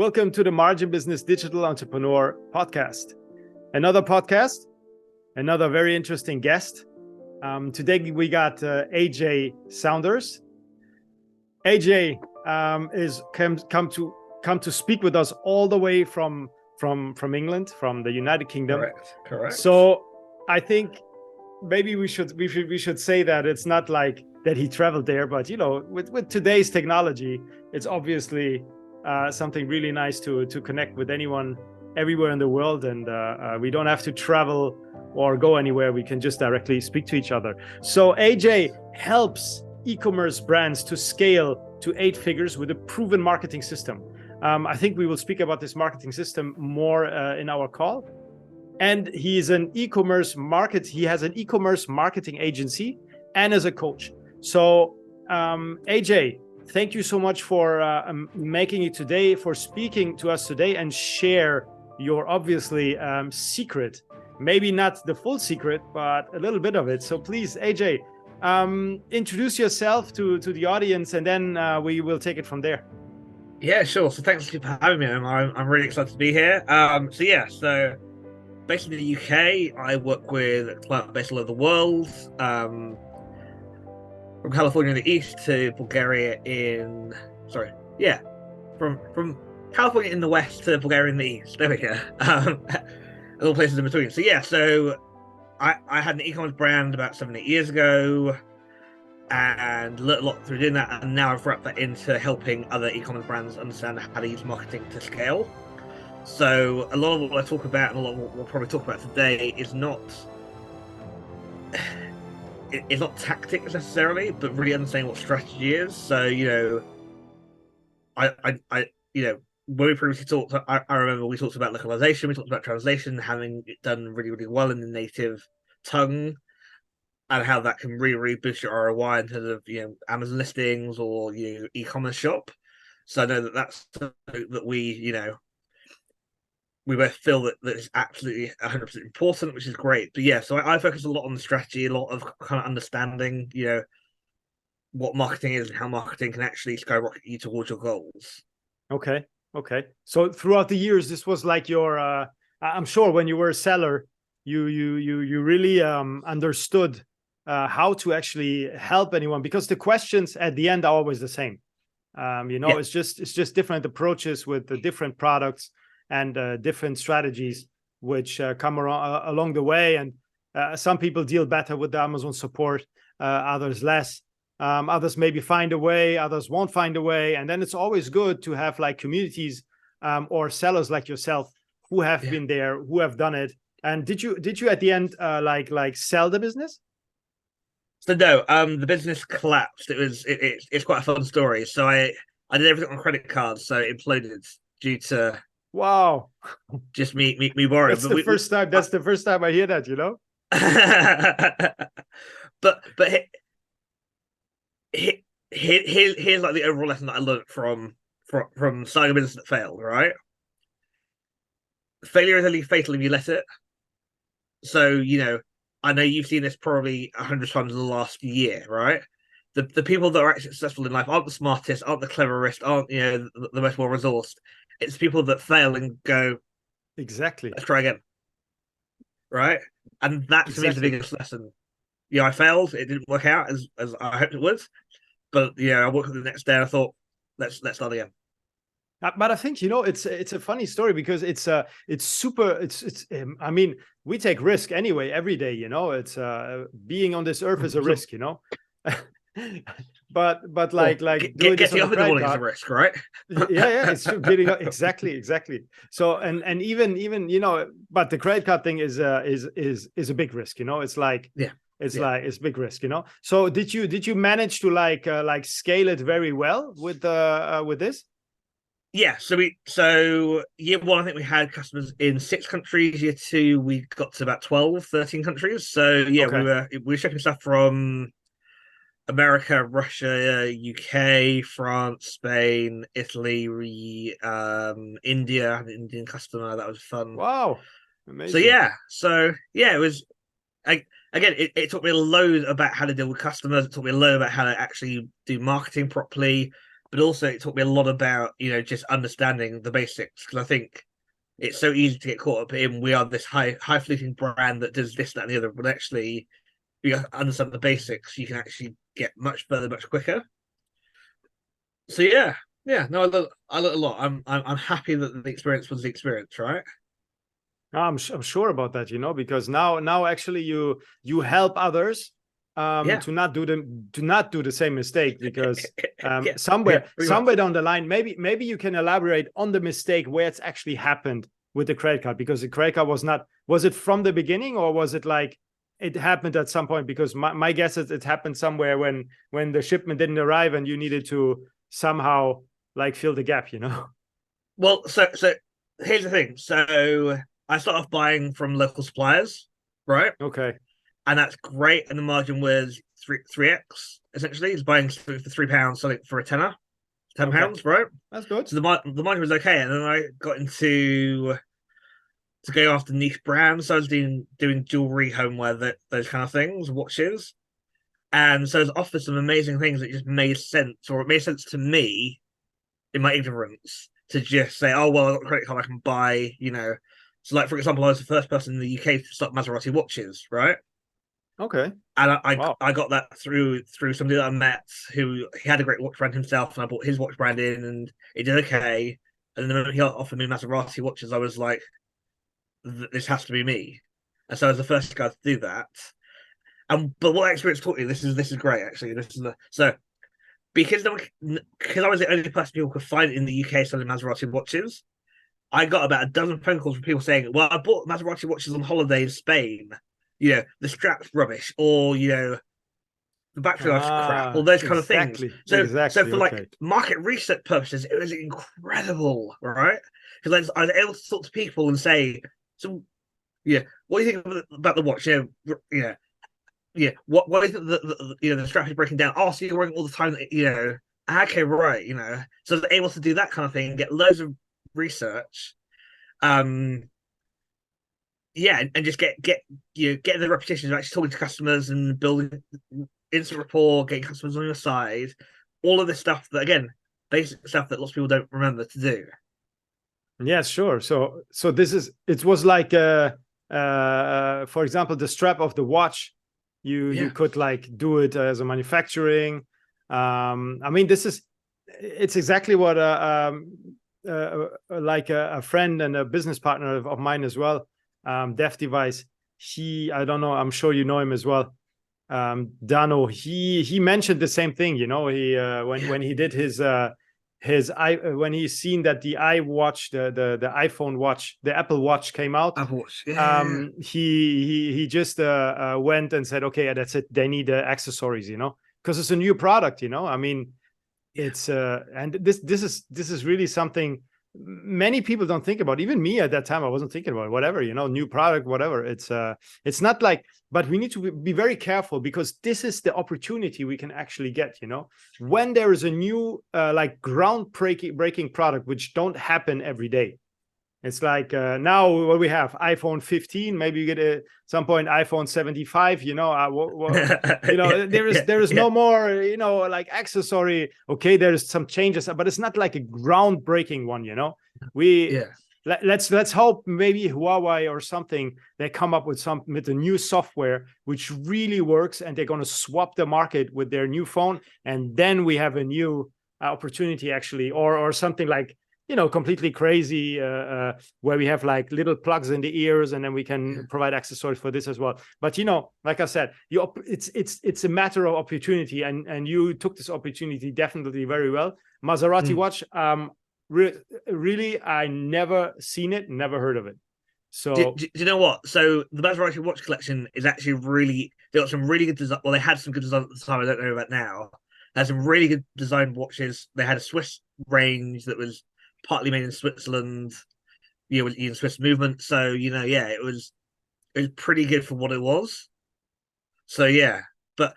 Welcome to the Margin Business Digital Entrepreneur Podcast. Another podcast, another very interesting guest. Today we got AJ Saunders. AJ is come to speak with us all the way from England, from the United Kingdom. Correct. So I think maybe we should say that it's not like that he traveled there, but you know, with today's technology, it's obviously something really nice to connect with anyone everywhere in the world, and we don't have to travel or go anywhere. We can just directly speak to each other. So AJ helps e-commerce brands to scale to 8 figures with a proven marketing system. I think we will speak about this marketing system more in our call. And he is an e-commerce he has an e-commerce marketing agency and as a coach. So AJ, thank you so much for making it today, for speaking to us today and share your obviously secret, maybe not the full secret, but a little bit of it. So please, AJ, introduce yourself to the audience, and then we will take it from there. Yeah, sure. So thanks for having me. I'm really excited to be here. So based in the UK, I work with clients based all over the world. From California in the east to Bulgaria from California in the west to Bulgaria in the east. There we go. And all places in between. So I had an e-commerce brand about 7-8 years ago, and learned a lot through doing that. And now I've wrapped that into helping other e-commerce brands understand how to use marketing to scale. So a lot of what I talk about, and a lot of what we'll probably talk about today, is not tactics necessarily, but really understanding what strategy is. So, you know, when we previously talked, I remember we talked about localization, we talked about translation, having it done really, really well in the native tongue, and how that can really, really boost your ROI in terms of, you know, Amazon listings or, you know, e-commerce shop. So I know that's something that we both feel that is absolutely 100% important, which is great. But yeah, so I focus a lot on the strategy, a lot of kind of understanding, you know, what marketing is and how marketing can actually skyrocket you towards your goals. Okay. So throughout the years, this was like your, I'm sure when you were a seller, you really understood how to actually help anyone, because the questions at the end are always the same. It's just different approaches with the different products and different strategies which come along the way. And some people deal better with the Amazon support, others less. Others maybe find a way, others won't find a way. And then it's always good to have like communities or sellers like yourself who have been there, who have done it. And did you at the end like sell the business? So no, the business collapsed. It's quite a fun story. So I did everything on credit cards, so it imploded due to just me borrowing. That's the first time I hear that, you know. but here's like the overall lesson that I learned from starting a business that failed. Right, failure is only fatal if you let it. So, you know, I know you've seen this probably 100 times in the last year, right? The people that are actually successful in life aren't the smartest, aren't the cleverest, aren't, you know, the most well resourced. It's people that fail and go, exactly, let's try again, right? And that to me is the biggest lesson. Yeah, I failed. It didn't work out as I hoped it would, but yeah, I woke up the next day and I thought, let's start again. But I think, you know, it's a funny story because it's super. I mean, we take risk anyway every day. You know, it's being on this earth is a risk. You know. but like getting up in the morning is a risk, right? yeah, it's true. Getting up, exactly. So and even you know, but the credit card thing is a big risk, you know. It's like it's a big risk, you know. So did you manage to like scale it very well with this? Yeah, so year 1 I think we had customers in 6 countries. Year 2 we got to about 12, 13 countries. So yeah, okay. we were shipping stuff from America, Russia, UK, France, Spain, Italy, India. I had an Indian customer. That was fun. Wow, amazing. So yeah, it was. Again, it taught me a load about how to deal with customers. It taught me a load about how to actually do marketing properly. but also it taught me a lot about just understanding the basics, because I think it's so easy to get caught up in we are this highfalutin brand that does this, that, and the other, but actually you understand the basics, you can actually get much further, much quicker. So no, I learned a lot. I'm happy that the experience was the experience, right? I'm sure about that, because now actually you help others to not do the same mistake, because somewhere down the line, maybe you can elaborate on the mistake where it's actually happened with the credit card, because the credit card was it from the beginning, or was it like it happened at some point? Because my guess is it happened somewhere when the shipment didn't arrive and you needed to somehow like fill the gap, Well, so here's the thing. So I start off buying from local suppliers, right? Okay. And that's great. And the margin was 3x, essentially. It's buying for £3, selling for a tenner, £10, right? That's good. So the margin was okay. And then I got into to go after niche brands. So I was doing jewelry, homeware, those kind of things, watches. And so I was offered some amazing things that just made sense, or it made sense to me in my ignorance, to just say, oh, well, I've got a credit card, I can buy, So, like, for example, I was the first person in the UK to start Maserati watches, right? Okay. And I got that through somebody that I met who he had a great watch brand himself, and I bought his watch brand in, and it did okay. And then he offered me Maserati watches, I was like, this has to be me. And so I was the first guy to do that. But what experience taught me, this is great, actually. Because I was the only person who could find it in the UK selling Maserati watches, I got about a dozen phone calls from people saying, well, I bought Maserati watches on holiday in Spain. The strap's rubbish, or, the battery life's crap, all those kind of things. So for like market research purposes, it was incredible, right? Because I was able to talk to people and say, so, what do you think about the watch? What is the strap is breaking down? Oh, so you're wearing all the time, okay, right, So they're able to do that kind of thing, get loads of research, and just get the reputation of actually talking to customers and building instant rapport, getting customers on your side, all of this stuff that, again, basic stuff that lots of people don't remember to do. Yeah, sure. So it was like for example, the strap of the watch. You could like do it as a manufacturing. I mean, it's exactly what like a friend and a business partner of mine as well, Dev Device. I don't know, I'm sure you know him as well. Dano, he mentioned the same thing, when he did his when he's seen that the iWatch, the iPhone watch, the Apple Watch came out. Apple Watch, he just went and said, okay, that's it. They need accessories, because it's a new product. I mean, it's and this is really something many people don't think about. Even me at that time, I wasn't thinking about it. Whatever, new product, whatever. It's not like, but we need to be very careful, because this is the opportunity we can actually get, when there is a new like groundbreaking product, which don't happen every day. It's like now what we have, iPhone 15, maybe you get at some point iPhone 75, there is no more, like accessory. Okay, there's some changes, but it's not like a groundbreaking one, Let's hope maybe Huawei or something, they come up with a new software which really works, and they're going to swap the market with their new phone, and then we have a new opportunity actually, or something like, completely crazy, where we have like little plugs in the ears, and then we can provide accessories for this as well. But like I said, it's a matter of opportunity, and you took this opportunity definitely very well. Maserati watch, really, I never seen it, never heard of it. So do you know what? So the Maserati watch collection is actually really, they got some really good design. Well, they had some good design at the time. I don't know about now. They had some really good designed watches. They had a Swiss range that was partly made in Switzerland, with the Swiss movement. So it was pretty good for what it was. So but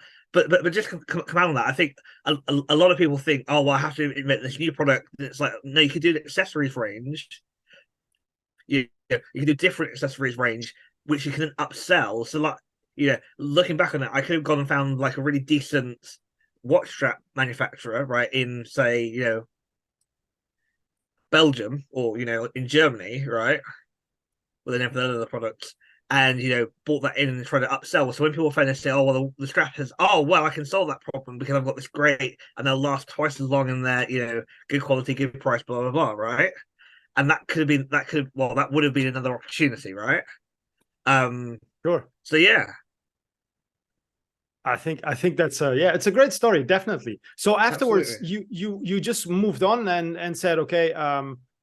just come out on that. I think a lot of people think, oh, well, I have to invent this new product. It's like, no, you could do an accessories range. You can do different accessories range, which you can upsell. So like, looking back on it, I could have gone and found like a really decent watch strap manufacturer, right, in say, Belgium or in Germany, right, where they never heard of the products, and bought that in and tried to upsell. So when people find they say, "Oh well, the strap has," "Oh well, I can solve that problem because I've got this great," and they'll last twice as long, and they're good quality, good price, blah blah blah, right? And that would have been another opportunity, right? Sure. So yeah. I think that's it's a great story, definitely. So afterwards, Absolutely. you just moved on and said, okay,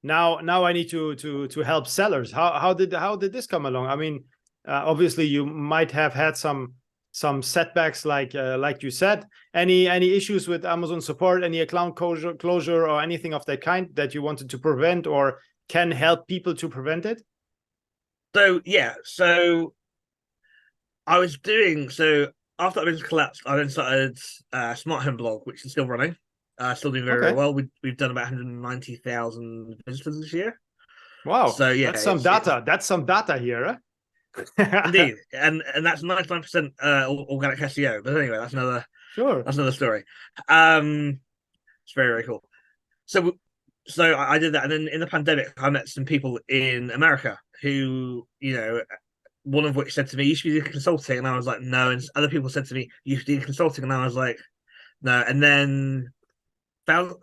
now I need to help sellers. How did this come along? I mean, obviously you might have had some setbacks, like you said. Any issues with Amazon support? Any account closure or anything of that kind that you wanted to prevent or can help people to prevent it? So I was doing so after that business collapsed. I then started Smart Home Blog, which is still running, still doing very, very Okay. well. We've done about 190,000 visitors this year. Wow, So yeah, that's some it's data. That's some data here, huh? indeed, and that's 99% organic SEO. But anyway, Sure. that's another story. It's very, very cool. So I did that, and then in the pandemic, I met some people in America who one of which said to me, "You should be doing consulting," and I was like, "No." And other people said to me, "You should do consulting," and I was like, "No." And then found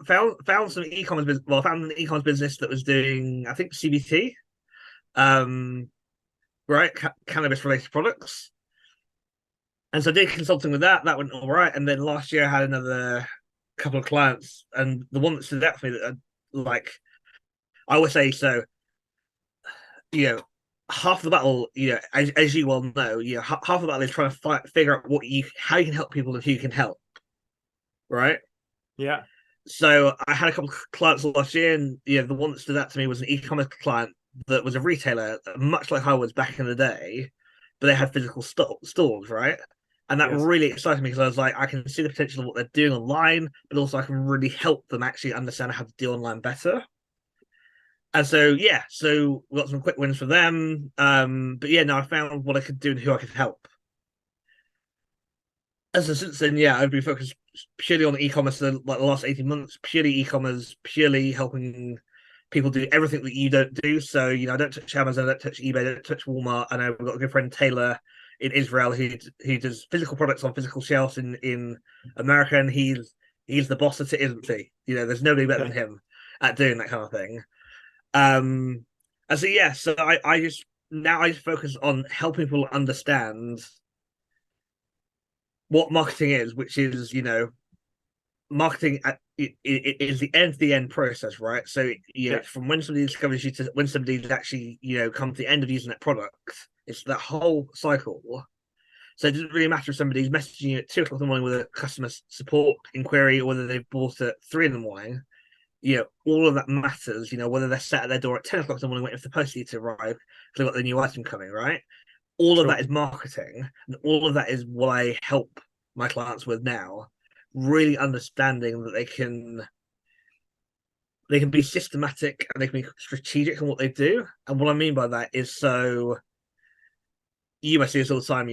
some e-commerce business. Well, I found an e-commerce business that was doing, I think, CBT, right, cannabis related products. And so I did consulting with that. That went all right. And then last year I had another couple of clients, and the one that stood out for me that like I always say, so half the battle, as you well know, half the battle is trying to figure out how you can help people and who you can help, right? Yeah. So I had a couple of clients last year, and the one that stood out to me was an e-commerce client that was a retailer, much like I was back in the day, but they had physical stores, right? And that Yes. really excited me because I was like, I can see the potential of what they're doing online, but also I can really help them actually understand how to do online better. And so so we got some quick wins for them. But yeah, no, I found what I could do and who I could help. And so since then, I've been focused purely on e-commerce the last 18 months, purely e-commerce, purely helping people do everything that you don't do. So, I don't touch Amazon, I don't touch eBay, I don't touch Walmart. I know we've got a good friend Taylor in Israel who does physical products on physical shelves in America, and he's the boss at it, isn't he? There's nobody better than him at doing that kind of thing. And so I just focus on helping people understand what marketing is, which is marketing it is the end process, right? So from when somebody discovers you to when somebody's actually come to the end of using that product, it's that whole cycle. So it doesn't really matter if somebody's messaging you at 2 o'clock in the morning with a customer support inquiry or whether they've bought at 3 in the morning. All of that matters. Whether they're sat at their door at 10 o'clock in the morning waiting for the post to arrive because they've got the new item coming, right? All of that is marketing, and all of that is what I help my clients with now. Really understanding that they can be systematic and they can be strategic in what they do. And what I mean by that is, so you must see this all the time.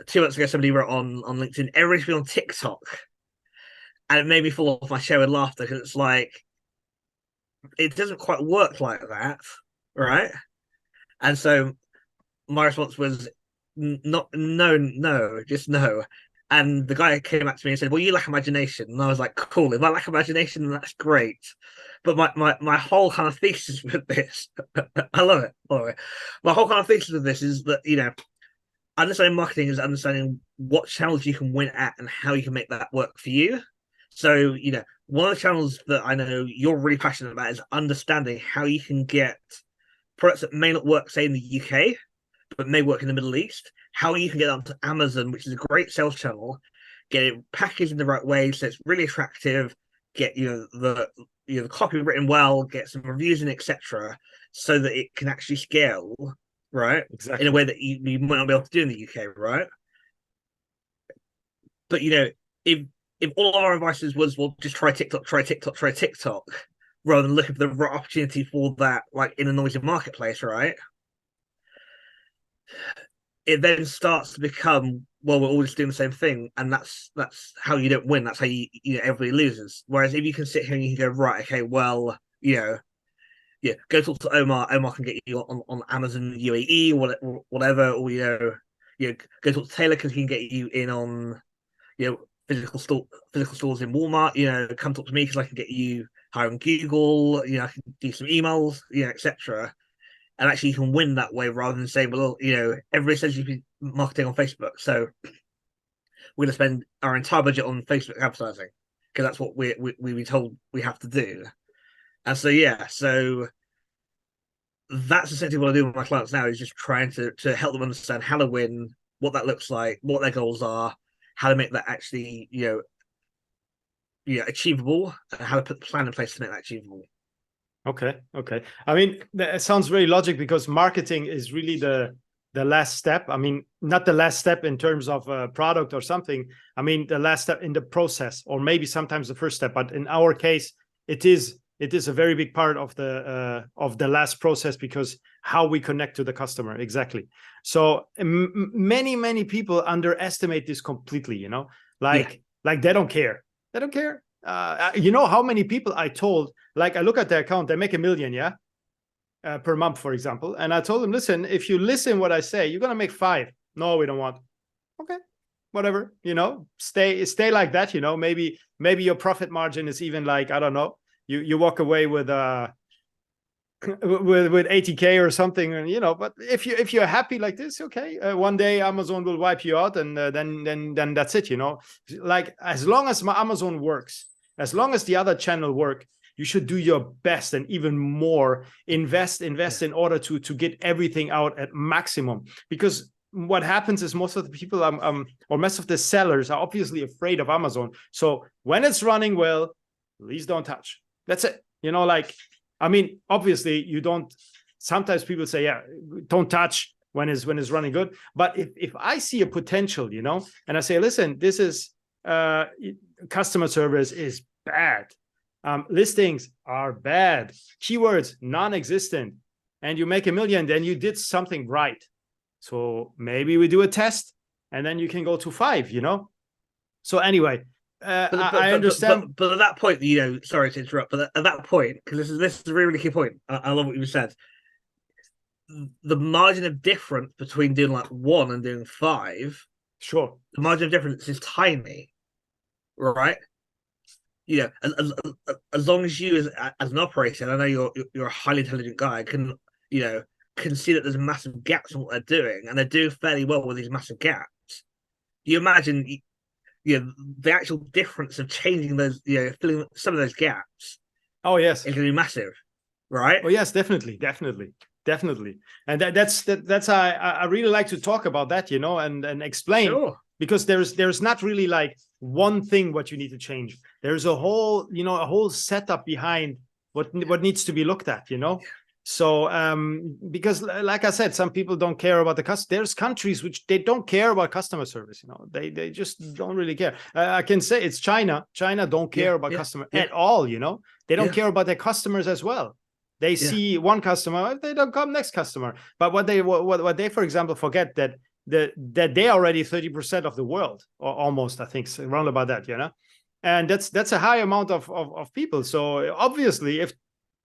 2 months ago, somebody wrote on LinkedIn, "Everybody's been on TikTok," and it made me fall off my chair with laughter because it's like it doesn't quite work like that, right? And so my response was not no, just no. And the guy came up to me and said, "Well, you lack imagination." And I was like, "Cool, if I lack imagination, then that's great." But my whole kind of thesis with this, I love it, by the way. My whole kind of thesis with this is that understanding marketing is understanding what channels you can win at and how you can make that work for you. So one of the channels that I know you're really passionate about is understanding how you can get products that may not work, say in the UK, but may work in the Middle East, how you can get onto Amazon, which is a great sales channel, get it packaged in the right way so it's really attractive, get the copy written well, get some reviews in, etc., so that it can actually scale, right? Exactly. In a way that you might not be able to do in the UK, right? But if all of our advice was, well, just try TikTok, rather than looking for the right opportunity for that, like in a noisy marketplace, right? It then starts to become well, we're all just doing the same thing, and that's how you don't win. That's how you know everybody loses. Whereas if you can sit here and you can go, right, okay, well, you know, yeah, go talk to Omar. Omar can get you on Amazon UAE or whatever, or go talk to Taylor because he can get you in on physical stores in Walmart. Come talk to me because I can get you higher on Google. I can do some emails, etc. And actually, you can win that way rather than saying, well, everybody says you can marketing on Facebook, so we're going to spend our entire budget on Facebook advertising because that's what we were told we have to do. And so that's essentially what I do with my clients now, is just trying to help them understand how to win, what that looks like, what their goals are, how to make that actually achievable, and how to put the plan in place to make that achievable. Okay. I mean, that sounds very logical because marketing is really the last step. I mean, not the last step in terms of a product or something. I mean, the last step in the process, or maybe sometimes the first step. But in our case, it is a very big part of the last process, because how we connect to the customer. Exactly. So many people underestimate this completely. Like they don't care. They don't care. How many people I told, like, I look at their account, they make $1 million, per month, for example. And I told them, listen, if you listen what I say, you're going to make 5. No, we don't want. Okay, whatever, stay like that. Maybe your profit margin is even like, I don't know, you walk away with 80K or something, but if you're happy like this, okay, one day Amazon will wipe you out, and then that's it. Like, as long as my Amazon works, as long as the other channel work, you should do your best and even more invest in order to get everything out at maximum. Because what happens is most of the people or most of the sellers are obviously afraid of Amazon. So when it's running well, please don't touch. That's it. I mean, obviously you don't. Sometimes people say, yeah, don't touch when it's running good. But if I see a potential, and I say, listen, this is customer service is bad. Listings are bad. Keywords non-existent, and you make $1 million, then you did something right. So maybe we do a test, and then you can go to 5. So anyway, I understand. But at that point, sorry to interrupt, but at that point, because this is a really, really key point. I love what you said. The margin of difference between doing like 1 and doing 5, sure, the margin of difference is tiny, right? As long as you as an operator, and I know you're a highly intelligent guy, can see that there's massive gaps in what they're doing, and they're doing fairly well with these massive gaps. You imagine, the actual difference of changing those, filling some of those gaps. Oh yes, is going to be massive, right? Oh yes, definitely. And that's I really like to talk about that, and explain. Sure. Because there's not really like one thing what you need to change. There's a whole setup behind what needs to be looked at. So because, like I said, some people don't care about the customer. There's countries which they don't care about customer service. They just don't really care. I can say it's China. China don't care about customer at all. They don't care about their customers as well. They see one customer, they don't come next customer. But what they for example forget that they're already 30% of the world, or almost, I think, around about that. And that's a high amount of people. So obviously, if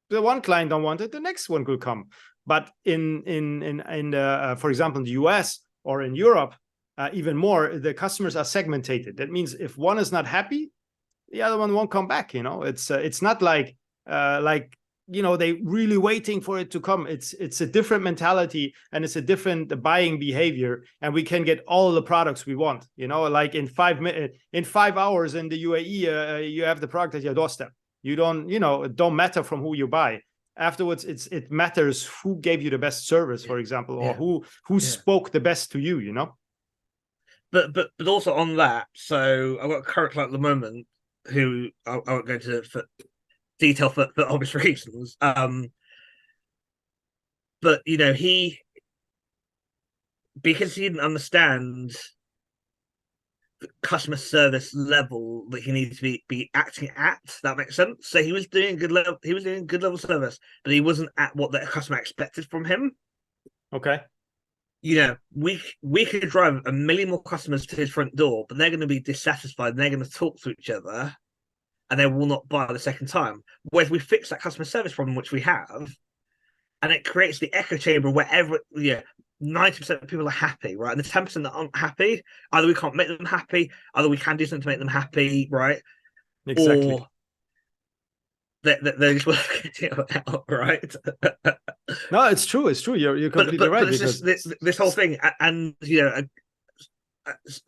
the one client don't want it, the next one will come. But in for example, in the US or in Europe, even more, the customers are segmented. That means if one is not happy, the other one won't come back. It's not like they really waiting for it to come. It's a different mentality, and it's a different buying behavior, and we can get all the products we want. Like in 5 hours in the UAE, you have the product at your doorstep. You don't, it don't matter from who you buy. Afterwards, it matters who gave you the best service, for example, or who spoke the best to you. But also on that, so I've got a current client at the moment who I won't go into for detail for obvious reasons. But he, because he didn't understand the customer service level that he needed to be acting at. That makes sense. So he was doing good level. He was doing good level service, but he wasn't at what the customer expected from him. Okay. we could drive a million more customers to his front door, but they're going to be dissatisfied and they're going to talk to each other and they will not buy the second time. Whereas we fix that customer service problem, which we have, and it creates the echo chamber where 90% of people are happy, right? And the 10% that aren't happy, either we can't make them happy, either we can do something to make them happy, right? Exactly. Or they're just working it out, right? No, it's true. It's true. You're completely right. But because this whole thing, and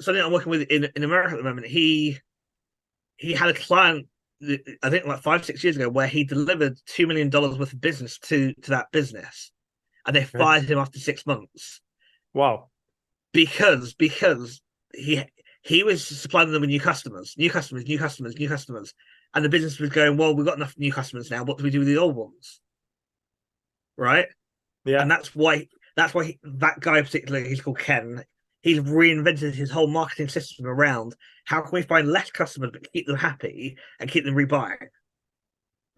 something I'm working with in America at the moment, he had a client, I think like 5-6 years ago, where he delivered $2 million worth of business to that business, and they fired him after 6 months. Wow! Because he was supplying them with new customers, and the business was going, well, we've got enough new customers now. What do we do with the old ones? Right? Yeah, and that's why that guy particularly, he's called Ken. He's reinvented his whole marketing system around how can we find less customers but keep them happy and keep them rebuying,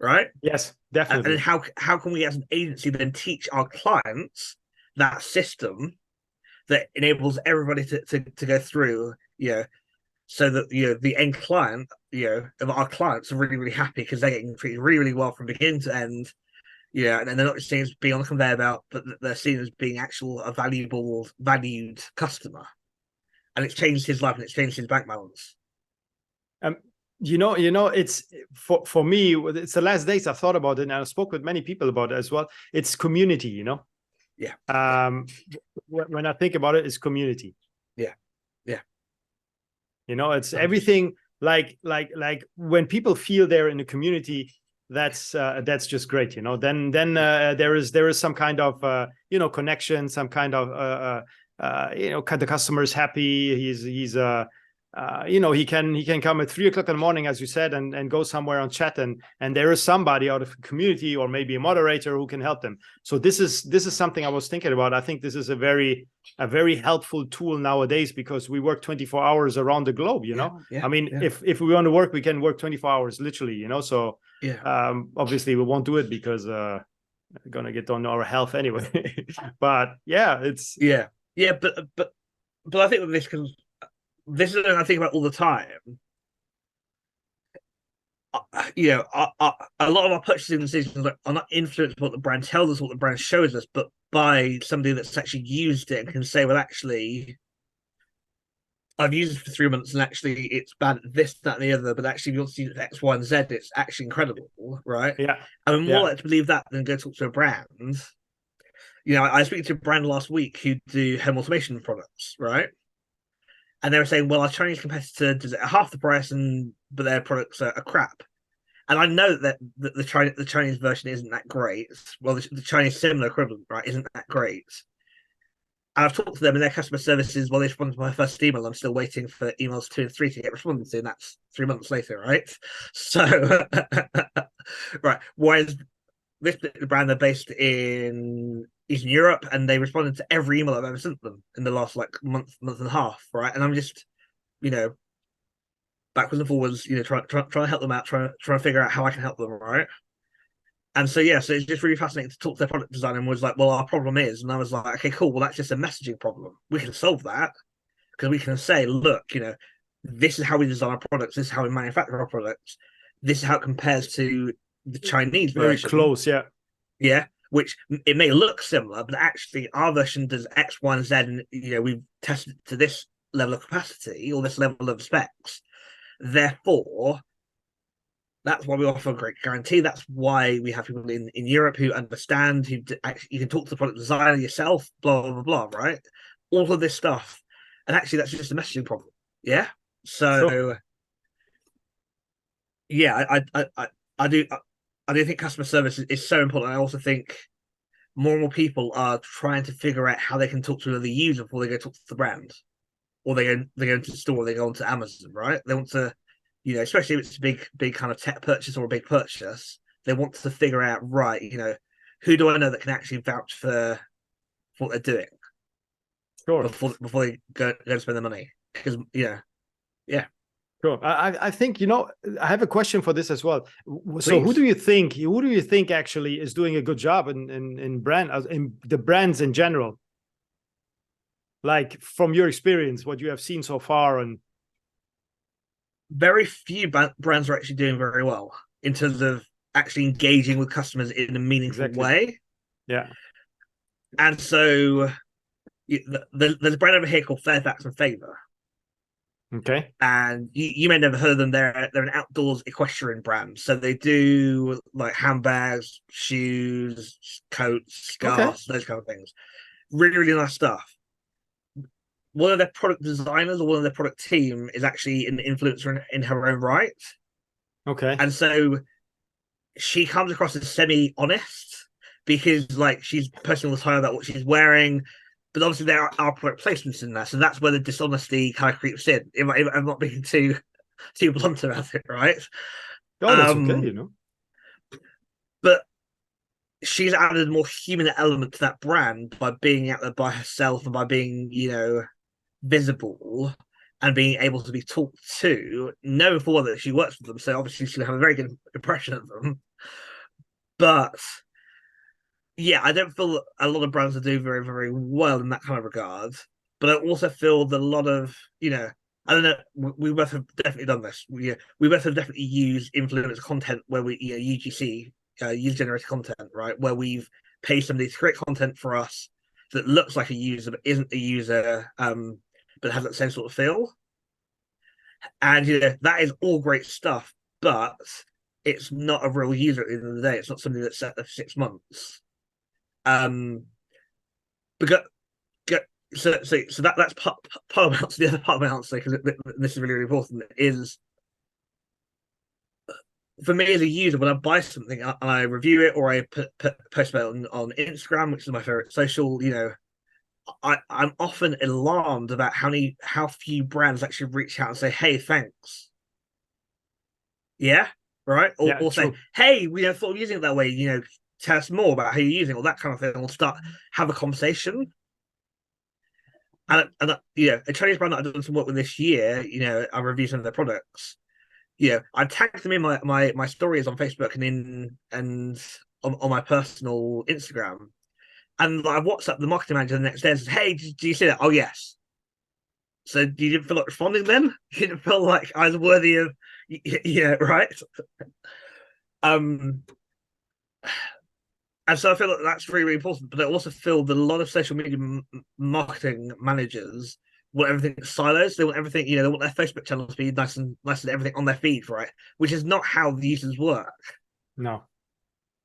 right? Yes, definitely. And how can we as an agency then teach our clients that system that enables everybody to go through, so that the end client, of our clients are really, really happy because they're getting treated really, really well from beginning to end. And then they're not seen as being on the conveyor belt, but they're seen as being a valued customer. And it's changed his life and it's changed his bank balance. It's for me, it's the last days I've thought about it, and I spoke with many people about it as well. It's community, Yeah. When I think about it, it's community. Yeah. It's everything like when people feel they're in a community, that's just great. Then there is some kind of connection, some kind of the customer is happy. He's he can come at 3:00 in the morning, as you said, and go somewhere on chat, and there is somebody out of the community or maybe a moderator who can help them. So this is something I was thinking about. I think this is a very helpful tool nowadays because we work 24 hours around the globe. If we want to work, we can work 24 hours literally. So obviously we won't do it because we're gonna get on our health anyway. But it's but I think with this, because this is something I think about all the time. A lot of our purchasing decisions are not influenced by what the brand tells us, what the brand shows us, but by somebody that's actually used it and can say, well, actually, I've used it for 3 months and actually it's bad at this, that, and the other, but actually, if you want to use it for X, Y, and Z, it's actually incredible, right? Yeah. I'm more likely to believe that than go talk to a brand. I speak to a brand last week who do home automation products, right? And they were saying, well, our Chinese competitor does it at half the price, but their products are crap. And I know that the Chinese version isn't that great. Well, the Chinese similar equivalent, right, isn't that great. And I've talked to them, and their customer services, well, they responded to my first email. I'm still waiting for emails 2 and 3 to get responded to, and that's 3 months later, right? So, right. Whereas this brand, they're based in Eastern Europe, and they responded to every email I've ever sent them in the last month and a half, right? And I'm just, backwards and forwards, trying to help them out, trying to figure out how I can help them, right? And so so it's just really fascinating to talk to their product designer, and was like, well, our problem is, and I was like, okay, cool, well, that's just a messaging problem. We can solve that because we can say, look, this is how we design our products, this is how we manufacture our products, this is how it compares to the Chinese version. Very close, yeah. Yeah, which it may look similar, but actually our version does X, Y, and Z, and we've tested to this level of capacity or this level of specs. Therefore, that's why we offer a great guarantee. That's why we have people in Europe who understand, who actually, you can talk to the product designer yourself, blah, blah, blah, blah, right? All of this stuff. And actually, that's just a messaging problem. Yeah. So, sure. Yeah, I do think customer service is so important. I also think more and more people are trying to figure out how they can talk to the user before they go talk to the brand, or they go into the store, or they go onto Amazon, right? They want to, especially if it's a big kind of tech purchase or a big purchase, they want to figure out, right, who do I know that can actually vouch for what they're doing, sure, before they go and spend their money, because yeah. Sure. I think, I have a question for this as well. Please. So who do you think actually is doing a good job in the brands in general? like from your experience, what you have seen so far? And very few brands are actually doing very well in terms of actually engaging with customers in a meaningful way. Yeah. And so there's a brand over here called Fairfax and Favor. Okay. And you may never heard of them. They're an outdoors equestrian brand. So they do like handbags, shoes, coats, scarves, those kind of things. Really, really nice stuff. One of their product designers or one of their product team is actually an influencer in her own right. Okay. And so she comes across as semi-honest because like she's posting all the time about what she's wearing, but obviously there are product placements in there, so that's where the dishonesty kind of creeps in. If I'm not being too blunt about it, right? Oh, that's okay, But she's added a more human element to that brand by being out there by herself and by being, visible and being able to be talked to, knowing for one that she works with them, so obviously she'll have a very good impression of them. But yeah, I don't feel that a lot of brands are doing very, very well in that kind of regard. But I also feel that a lot of, I don't know, we both have definitely done this. We both have definitely used influencer content where we, UGC, user generated content, right? Where we've paid somebody to create content for us that looks like a user but isn't a user, but has that same sort of feel. And that is all great stuff, but it's not a real user at the end of the day. It's not something that's set there for 6 months. Because so that's part of my answer. The other part of my answer, because this is really, really important, is for me as a user, when I buy something and I review it or I post about it on Instagram, which is my favorite social, I'm often alarmed about how few brands actually reach out and say, "Hey, thanks." Yeah, right. Or say, "Hey, we thought of using it that way. Tell us more about how you're using it," or that kind of thing. Or start have a conversation. And a Chinese brand that I've done some work with this year, I reviewed some of their products. I tagged them in my stories on Facebook and on my personal Instagram. And I WhatsApped the marketing manager the next day and said, "Hey, do you see that?" "Oh, yes." So you didn't feel like responding then? You didn't feel like I was worthy of, right? And so I feel like that's really, really important. But I also feel that a lot of social media marketing managers want everything silos. They want everything, they want their Facebook channels to be nice and everything on their feed, right? Which is not how the users work. No.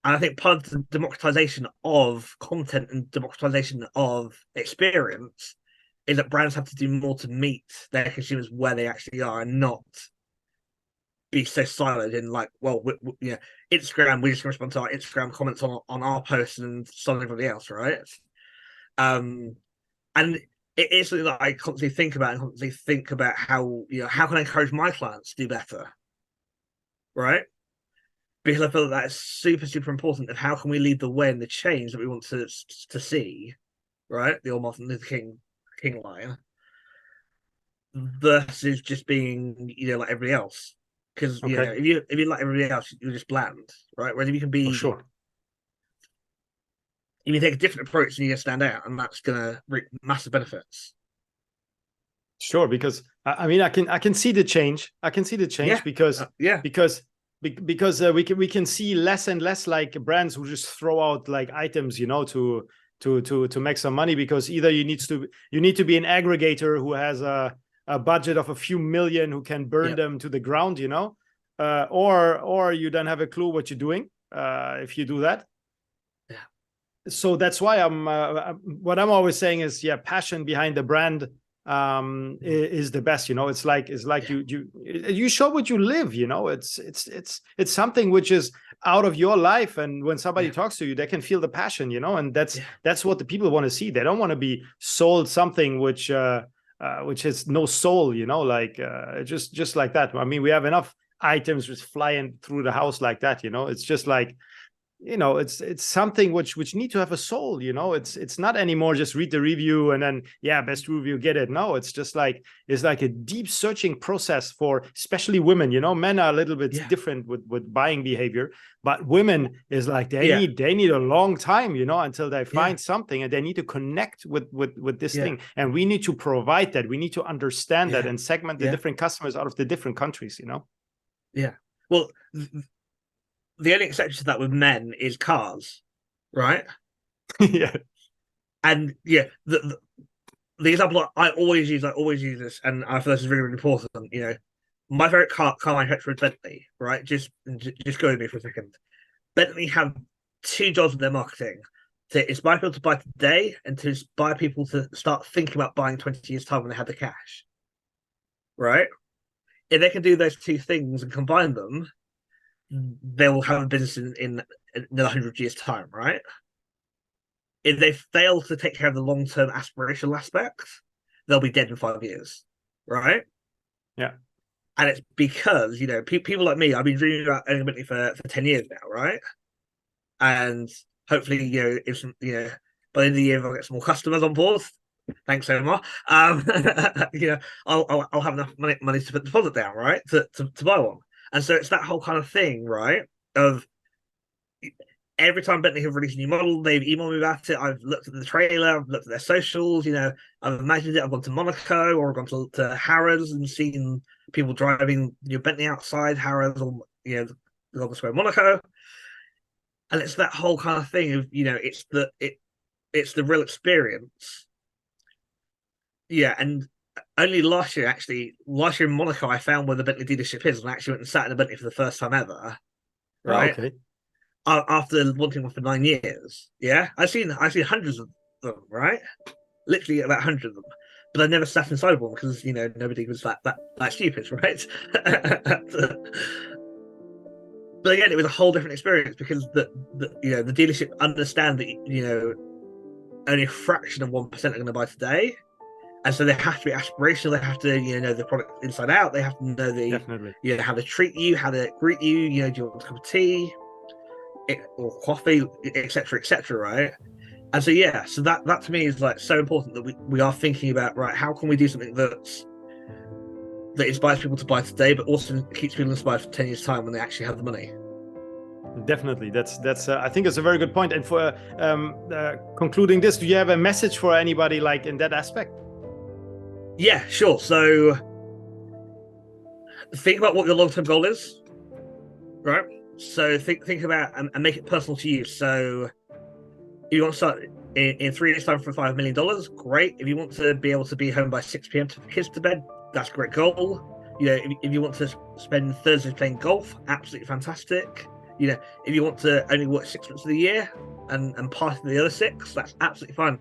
And I think part of the democratization of content and democratization of experience is that brands have to do more to meet their consumers where they actually are and not be so siloed in like, well, Instagram, we're just going to respond to our Instagram comments on our posts and stop everybody else, right? And it is something that I constantly think about how, how can I encourage my clients to do better, right? Because I feel that is super, super important. Of how can we lead the way in the change that we want to see, right? The old Martin Luther King line, versus just being, like everybody else. Because if you like everybody else, you're just bland, right? Whereas if you can be, for sure, if you take a different approach, and you stand out, and that's gonna reap massive benefits. Sure, because I mean, I can see the change. I can see the change because we can see less and less like brands who just throw out like items, to make some money, because either you need to be an aggregator who has a budget of a few million who can burn them to the ground, or you don't have a clue what you're doing if you do that. Yeah. So that's why what I'm always saying is, passion behind the brand is the best. It's like you show what you live. It's something which is out of your life, and when somebody talks to you, they can feel the passion, and that's what the people want to see. They don't want to be sold something which has no soul, like just like that. I mean, we have enough items just flying through the house like that. It's just like it's something which need to have a soul. It's not anymore just read the review and then best review, get it. No, it's just like it's like a deep searching process for especially women. Men are a little bit different with buying behavior, but women is like they need a long time until they find something, and they need to connect with this thing, and we need to provide that. We need to understand that and segment the different customers out of the different countries. Well, the only exception to that with men is cars, right? And the example I always use this, and I feel this is really, really important. My favorite car manufacturer is Bentley, right? Just go with me for a second. Bentley have two jobs in their marketing: to inspire people to buy today, and to inspire people to start thinking about buying 20 years time when they have the cash, right? If they can do those two things and combine them, they will have a business in 100 years' time, right? If they fail to take care of the long-term aspirational aspects, they'll be dead in 5 years, right? Yeah. And it's because, people like me, I've been dreaming about owning a Bentley for 10 years now, right? And hopefully, if by the end of the year, if I get some more customers on board, thanks, Omar. I'll have enough money to put the deposit down, right? To buy one. And so it's that whole kind of thing, right? Of every time Bentley have released a new model, they've emailed me about it. I've looked at the trailer, I've looked at their socials, I've imagined it. I've gone to Monaco or I've gone to Harrods and seen people driving Bentley outside Harrods or the Golden Square Monaco. And it's that whole kind of thing of, it's the real experience. Yeah, and only last year in Monaco, I found where the Bentley dealership is, and I actually went and sat in a Bentley for the first time ever. Right. Oh, okay. After wanting one for 9 years. Yeah. I've seen hundreds of them, right? Literally about 100 of them. But I never sat inside one because, nobody was that stupid, right? But again, it was a whole different experience because the dealership understand that, only a fraction of 1% are going to buy today. And so they have to be aspirational. They have to, know the product inside out. They have to know how to treat you, how to greet you. Do you want a cup of tea or coffee, etc., right? And so so that to me is like so important that we are thinking about, right, how can we do something that inspires people to buy today, but also keeps people inspired for 10 years' time when they actually have the money. Definitely, that's I think it's a very good point. And for concluding this, do you have a message for anybody like in that aspect? Yeah, sure. So think about what your long-term goal is, right? So think about and make it personal to you. So if you want to start in 3 years' time for $5 million, great. If you want to be able to be home by 6 p.m. to put kids to bed, that's a great goal. If you want to spend Thursdays playing golf, absolutely fantastic. If you want to only work 6 months of the year and part of the other 6, that's absolutely fine.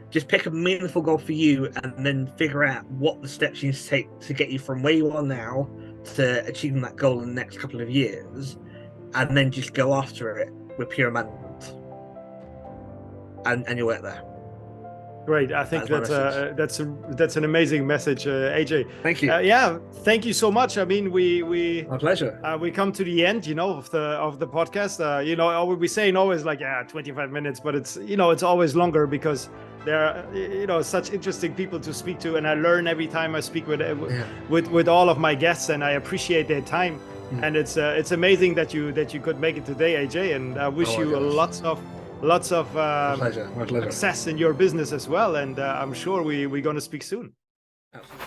Just pick a meaningful goal for you and then figure out what the steps you need to take to get you from where you are now to achieving that goal in the next couple of years, and then just go after it with pure abandonment. And you'll get there. Great. I think that's an amazing message, AJ. Thank you. Thank you so much. I mean, my pleasure. We come to the end, of the podcast. We're saying always like 25 minutes, but it's it's always longer because there are such interesting people to speak to, and I learn every time I speak with all of my guests, and I appreciate their time. And it's amazing that you could make it today, AJ, and I wish you lots of my pleasure. My pleasure. Success in your business as well, and I'm sure we're going to speak soon. Absolutely.